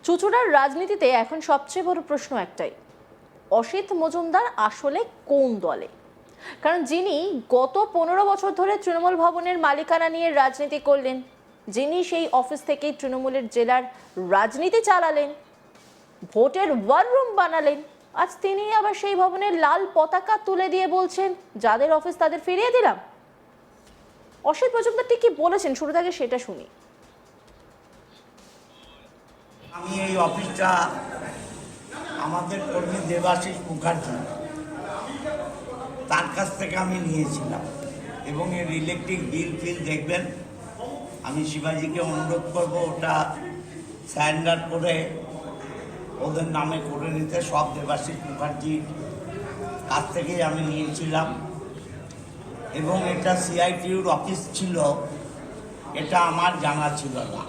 চুঁচুড়ার রাজনীতিতে এখন সবচেয়ে বড় প্রশ্ন একটাই, অসিত মজুমদার আসলে কোন দলে? কারণ যিনি গত 15 বছর ধরে তৃণমূল ভবনের মালিকানা নিয়ে রাজনীতি করলেন, যিনি সেই অফিস থেকেই তৃণমূলের জেলার রাজনীতি চালালেন, ভোটের ওয়ার রুম বানালেন, আজ তিনি আবার সেই ভবনের লাল পতাকা তুলে দিয়ে বলছেন যাদের অফিস তাদের ফিরিয়ে দিলাম। অসিত মজুমদার ঠিক কি বলেছেন শুরু থেকে সেটা শুনি। আমি এই অফিসটা আমাদের কর্মী দেবাশিস মুখার্জি তার কাছ থেকে আমি নিয়েছিলাম এবং এর ইলেকট্রিক বিল ফিল দেখবেন। আমি শিবাজিকে অনুরোধ করব ওটা স্যান্ডার করে ওদের নামে করে নিতে। সব দেবাশিস মুখার্জির কাছ থেকেই আমি নিয়েছিলাম এবং এটা সিআইটিউর অফিস ছিল, এটা আমার জানা ছিল না।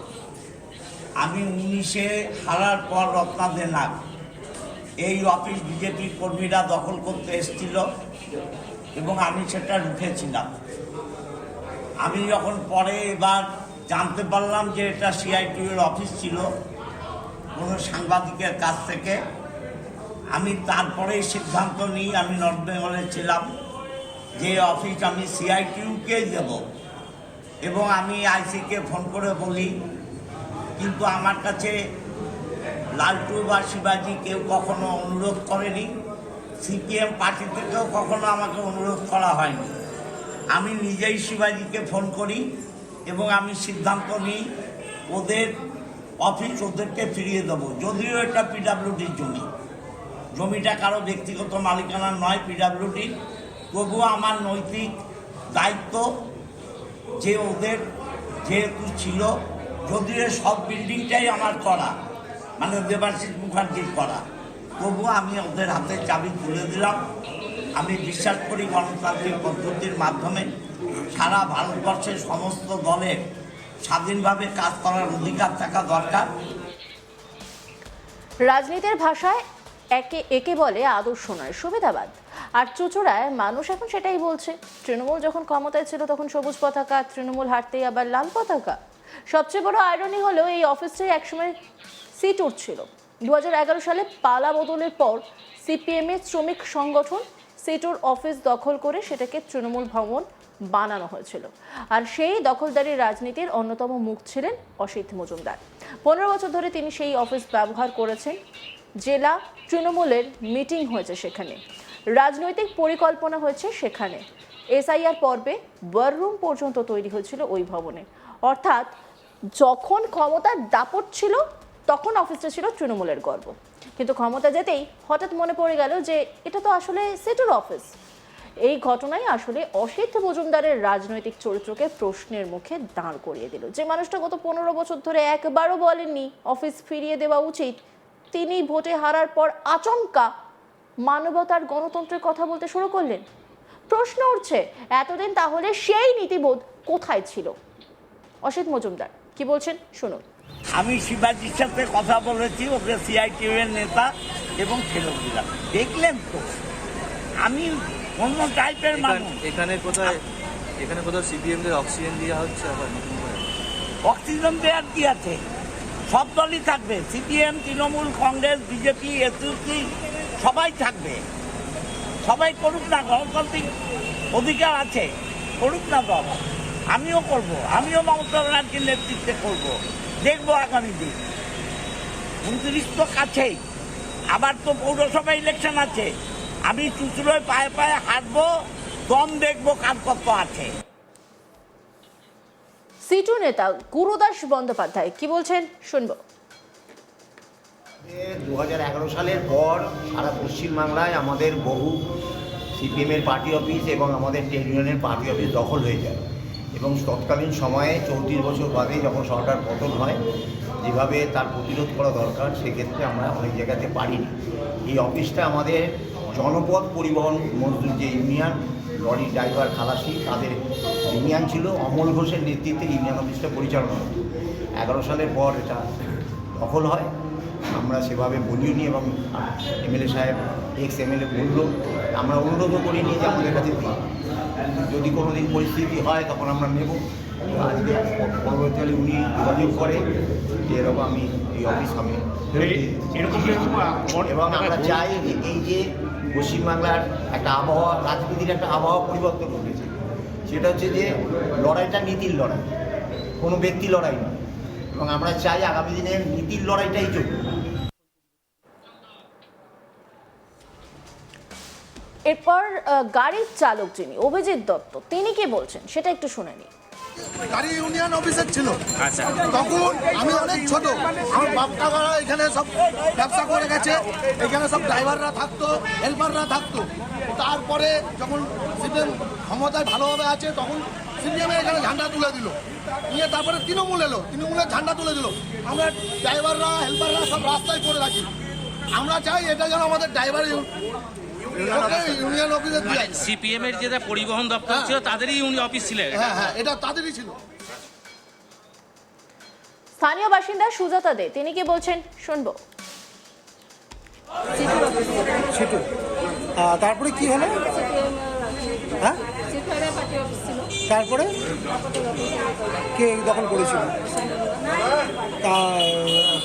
আমি 19-এ হারার পর রত্নাদে নাগ এই অফিস বিজেপির কর্মীরা দখল করতে এসেছিল এবং আমি সেটা রুখেছিলাম। আমি যখন পরে এবার জানতে পারলাম যে এটা সিআইটিউর অফিস ছিল কোনো সাংবাদিকের কাছ থেকে, আমি তারপরেই সিদ্ধান্ত নিই, আমি নর্থ বেঙ্গলে ছিলাম, যে অফিস আমি সিআইটিউকেই দেব। এবং আমি আইসিকে ফোন করে বলি, কিন্তু আমার কাছে লালটু বা শিবাজি কেউ কখনো অনুরোধ করেনি, সিপিএম পার্টি থেকেও কখনো আমাকে অনুরোধ করা হয়নি। আমি নিজেই শিবাজিকে ফোন করি এবং আমি সিদ্ধান্ত নিই ওদের অফিস ওদেরকে ফিরিয়ে দেবো। যদিও এটা পিডাব্লিউডির জমিটা কারো ব্যক্তিগত মালিকানা নয়, পিডাব্লিউডির, তবুও আমার নৈতিক দায়িত্ব যে ওদের যেহেতু ছিল, যদিও সব বিল্ডিংটাই আমার করা, মানে দেবাশিস মুখার্জির করা, তবুও আমি ওদের হাতে চাবি তুলে দিলাম। আমি বিশ্বাস করি গণতান্ত্রিক পদ্ধতির মাধ্যমে সারা ভারতবর্ষের সমস্ত দলের স্বাধীনভাবে কাজ করার অধিকার থাকা দরকার। রাজনীতির ভাষায় একে বলে আদর্শ নয়, সুবিধাবাদ। আর চুঁচুড়ায় মানুষ এখন সেটাই বলছে। তৃণমূল যখন ক্ষমতায় ছিল তখন সবুজ পতাকা, তৃণমূল হারতেই আবার লাল পতাকা। সবচেয়ে বড় আইরনি হলো এই অফিসটাই একসময় সিট উঠছিল। 2011 সালে পালা বদলের পর সিপিএম এর শ্রমিক সংগঠন সিটুর অফিস দখল করে সেটাকে তৃণমূল ভবন বানানো হয়েছিল। আর সেই দখলদারি রাজনীতির অন্যতম মুখ ছিলেন অসিত মজুমদার। 15 বছর ধরে তিনি সেই অফিস ব্যবহার করেছেন। জেলা তৃণমূলের মিটিং হয়েছে সেখানে, রাজনৈতিক পরিকল্পনা হয়েছে সেখানে, এসআইআর পর্বে ওয়ার রুম পর্যন্ত তৈরি হয়েছিল ওই ভবনে। অর্থাৎ যখন ক্ষমতার দাপট ছিল তখন অফিসটা ছিল তৃণমূলের গর্ব, কিন্তু ক্ষমতা যেতেই হঠাৎ মনে পড়ে গেল যে এটা তো আসলে সিটুর অফিস। এই ঘটনায় আসলে অসিত মজুমদারের রাজনৈতিক চরিত্রকে প্রশ্নের মুখে দাঁড় করিয়ে দিল। যে মানুষটা গত 15 বছর ধরে একবারও বলেননি অফিস ফিরিয়ে দেওয়া উচিত, তিনি ভোটে হারার পর আচমকা মানবতার গণতন্ত্রের কথা বলতে শুরু করলেন। প্রশ্ন উঠছে, এতদিন তাহলে সেই নীতিবোধ কোথায় ছিল? অসিত মজুমদার কি বলছেন শুনুন। আমি শিবাজির সাথে কথা বলেছি, ওকে সিআইটিউ এর নেতা, এবং ফেরত দিলাম। দেখলেন তো আমি অন্য টাইপের মানুষ। এখানে কোথায় সিপিএম দের অক্সিজেন দেওয়া হচ্ছে, আবার অক্সিজেন দেওয়ার কি আছে? সব দলই থাকবে, CPM, Trinamool, Congress, BJP, SUC সবাই থাকবে। সবাই করুক না, গণতান্ত্রিক অধিকার আছে, করুক না দল। আমিও করব, আমিও মমতা ব্যানার্জির নেতৃত্বে করব। দেখবো আগামী দিন 29 তো কাছেই, আবার তো পৌরসভা ইলেকশন আছে। আমি চুঁচুড়োয় পায়ে পায়ে হাঁটবো, দম দেখবো কার কত আছে। সিটু নেতা গুরুদাস বন্দ্যোপাধ্যায় কি বলছেন শুনবো। 2011 সালের পর সারা পশ্চিমবাংলায় আমাদের বহু সিপিএমের পার্টি অফিস এবং আমাদের ট্রেড ইউনিয়নের পার্টি অফিস দখল হয়ে যায়, এবং তৎকালীন সময়ে 34 বছর বাদে যখন সরকার পতন হয়, যেভাবে তার প্রতিরোধ করা দরকার সেক্ষেত্রে আমরা অনেক জায়গাতে পারিনি। এই অফিসটা আমাদের জনপদ পরিবহন মজদুর যে ইউনিয়ন, লরি ড্রাইভার, খালাসি, তাদের ইউনিয়ন ছিল। অমল ঘোষের নেতৃত্বে ইউনিয়ন অফিসটা পরিচালনা হতো। 11 সালের পর এটা দখল হয়, আমরা সেভাবে বলিওনি এবং এমএলএ সাহেব, এক্স এমএলএ বলল, আমরা অনুরোধও করিনি যে আমাদের কাছে দিই, যদি কোনো দিন পরিস্থিতি হয় তখন আমরা নেব। আজকে পরবর্তীকালে উনি যোগাযোগ করে যে এরকম আমি এই অফিস হবে এবং আমরা চাই যে এই যে পশ্চিমবাংলার একটা আবহাওয়া, রাজনীতির একটা আবহাওয়া পরিবর্তন ঘটেছে, সেটা হচ্ছে যে লড়াইটা নীতির লড়াই, কোনো ব্যক্তি লড়াই নয়, এবং আমরা চাই আগামী দিনে নীতির লড়াইটাই চলবে। এরপর গাড়ির চালক যিনি অভিজিৎ দত্ত, তিনি কি বলছেন সেটা একটু শুনে নিই। গাড়ি ইউনিয়ন অফিসার ছিল তখন, আমি অনেক ছোট, আমার বাপ কাকারা এখানে সব ব্যবসা করে গেছে, এখানে সব ড্রাইভাররা থাকতো, হেল্পাররা থাকতো। তারপরে যখন সিপিএম ক্ষমতায় ভালোভাবে আছে তখন সিপিএম এখানে ঝান্ডা তুলে দিল, নিয়ে তারপরে তৃণমূল এলো, তৃণমূলের ঝান্ডা তুলে দিল। আমরা ড্রাইভাররা হেল্পাররা সব রাস্তায় পড়ে রাখি। আমরা চাই এটা যেন আমাদের ড্রাইভার ইউনিয়ন অফিসে দিয়ে যায়। সিপিএম এর যেটা পরিবহন দপ্তর ছিল তাদেরই অফিস ছিল। হ্যাঁ, এটা তাদেরই ছিল। স্থানীয় বাসিন্দা সুজাতা দে, তিনি কি বলছেন শুনবো। সেটু তারপরে কি হলো? হ্যাঁ, তারপরে কে দখল করেছিল? তা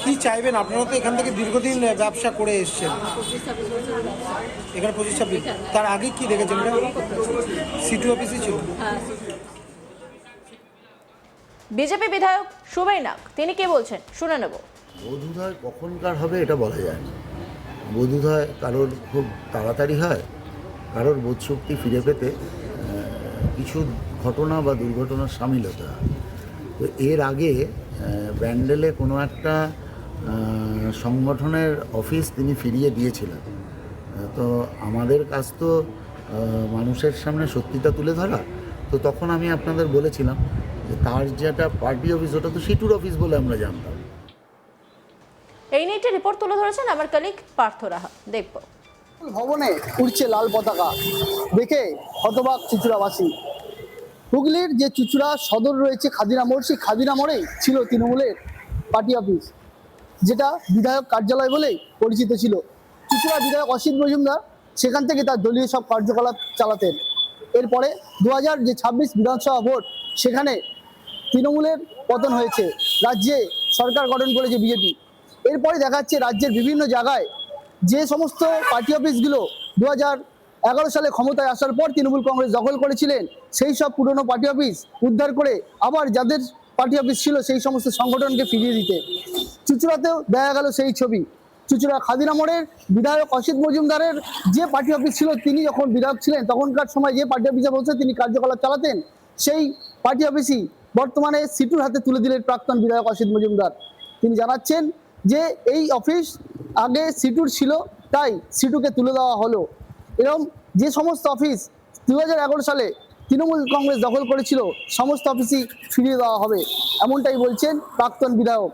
কি চাইবেন আপনারা? তো এখান থেকে দীর্ঘদিন ব্যবসা করে এসছেন, এখানে 25-26। তার আগে কি দেখেছেন? সিটি অফিসই ছিল। বিজেপি বিধায়ক সুবীর নাগ, তিনি কি বলছেন শুনে নেব। বোধোদয় কখনকার হবে এটা বলা যায় না। বোধোদয় কারোর খুব তাড়াতাড়ি হয়, কারোর বোধশক্তি ফিরে পেতে কিছু ঘটনা বা দুর্ঘটনার সামিল হতে হয়। তো এর আগে ব্যান্ডেলে কোনো একটা সংগঠনের অফিস তিনি ফিরিয়ে দিয়েছিলেন। তো আমাদের কাজ তো মানুষের সামনে সত্যিটা তুলে ধরা। তো তখন আমি আপনাদের বলেছিলাম যে তার যেটা পার্টি অফিস, ওটা তো সিটুর অফিস বলে আমরা জানতাম। এই নিয়ে একটি রিপোর্ট তুলে ধরেছেন আমার কলিগ পার্থ রাহা, দেখব। ভবনে উড়ছে লাল পতাকা দেখে হতবাক চুঁচুড়াবাসী। হুগলির যে চুঁচুড়া সদর রয়েছে খাদিনা মোড়, সেই খাদিনা মোড়েই ছিল তৃণমূলের পার্টি অফিস, যেটা বিধায়ক কার্যালয় বলেই পরিচিত ছিল। চুঁচুড়া বিধায়ক অসিত মজুমদার সেখান থেকে তার দলীয় সব কার্যকলাপ চালাতেন। এরপরে 2026 বিধানসভা ভোট, সেখানে তৃণমূলের পতন হয়েছে, রাজ্যে সরকার গঠন করেছে বিজেপি। এরপরে দেখা যাচ্ছে রাজ্যের বিভিন্ন জায়গায় যে সমস্ত পার্টি অফিসগুলো 2011 সালে ক্ষমতায় আসার পর তৃণমূল কংগ্রেস দখল করেছিলেন, সেই সব পুরনো পার্টি অফিস উদ্ধার করে আবার যাদের পার্টি অফিস ছিল সেই সমস্ত সংগঠনকে ফিরিয়ে দিতে। চুঁচুড়াতেও দেখা গেল সেই ছবি। চুঁচুড়া খাদিনা মোড়ের বিধায়ক অসিত মজুমদারের যে পার্টি অফিস ছিল, তিনি যখন বিধায়ক ছিলেন তখনকার সময় যে পার্টি অফিসে বসে তিনি কার্যকলাপ চালাতেন, সেই পার্টি অফিসই বর্তমানে সিটুর হাতে তুলে দিলেন প্রাক্তন বিধায়ক অসিত মজুমদার। তিনি জানাচ্ছেন যে এই অফিস আগে সিটুর ছিল, তাই সিটুকে তুলে দেওয়া হলো। এরকম যে সমস্ত অফিস 2011 সালে তৃণমূল কংগ্রেস দখল করেছিল সমস্ত অফিসই ফিরিয়ে দেওয়া হবে, এমনটাই বলছেন প্রাক্তন বিধায়ক।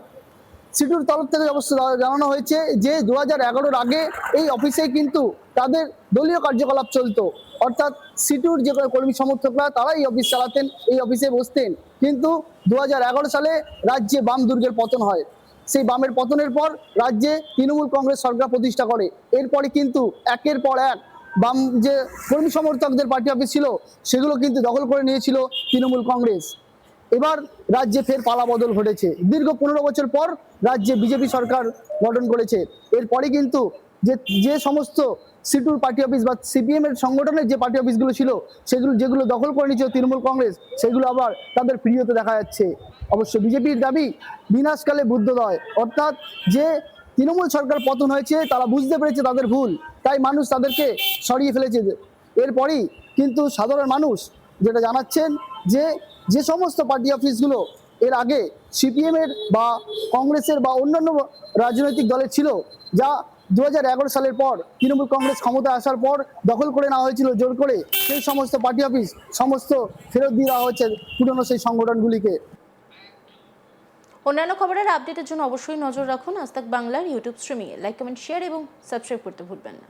সিটুর তরফ থেকে অবশ্য জানানো হয়েছে যে 2011-র আগে এই অফিসে কিন্তু তাদের দলীয় কার্যকলাপ চলতো, অর্থাৎ সিটুর যে কর্মী সমর্থকরা তারা এই অফিস চালাতেন, এই অফিসে বসতেন। কিন্তু 2011 সালে রাজ্যে বাম দুর্গের পতন হয়। সেই বামের পতনের পর রাজ্যে তৃণমূল কংগ্রেস সরকার প্রতিষ্ঠা করে। এরপরে কিন্তু একের পর এক বাম যে কর্মী সমর্থকদের পার্টি অফিস ছিল সেগুলো কিন্তু দখল করে নিয়েছিল তৃণমূল কংগ্রেস। এবার রাজ্যে ফের পালাবদল ঘটেছে। দীর্ঘ 15 বছর পর রাজ্যে বিজেপি সরকার গঠন করেছে। এরপরে কিন্তু যে সমস্ত সিটুর পার্টি অফিস বা সিপিএম এর সংগঠনের যে পার্টি অফিসগুলো ছিল সেগুলো যেগুলো দখল করে নিয়েছিল তৃণমূল কংগ্রেস, সেগুলো আবার তাদের ফিরিয়ে দেখা যাচ্ছে। অবশ্য বিজেপির দাবি বিনাশকালে বুদ্ধোদয়, অর্থাৎ যে তৃণমূল সরকার পতন হয়েছে তারা বুঝতে পেরেছে তাদের ভুল, তাই মানুষ তাদেরকে সরিয়ে ফেলেছে। এরপরই কিন্তু সাধারণ মানুষ যেটা জানাচ্ছেন যে সমস্ত পার্টি অফিসগুলো এর আগে সিপিএম এর বা কংগ্রেসের বা অন্যান্য রাজনৈতিক দলের ছিল, যা 2011 সালের পর তৃণমূল কংগ্রেস ক্ষমতায় আসার পর দখল করে নেওয়া হয়েছিল জোর করে, সেই সমস্ত পার্টি অফিস সমস্ত ফেরত দিয়ে দেওয়া হয়েছে পুরনো সেই সংগঠনগুলিকে। অন্যান্য খবরের আপডেটের জন্য অবশ্যই নজর রাখুন আজ তাক বাংলার ইউটিউব স্ট্রিমিংয়ে। লাইক, কমেন্ট, শেয়ার এবং সাবস্ক্রাইব করতে ভুলবেন না।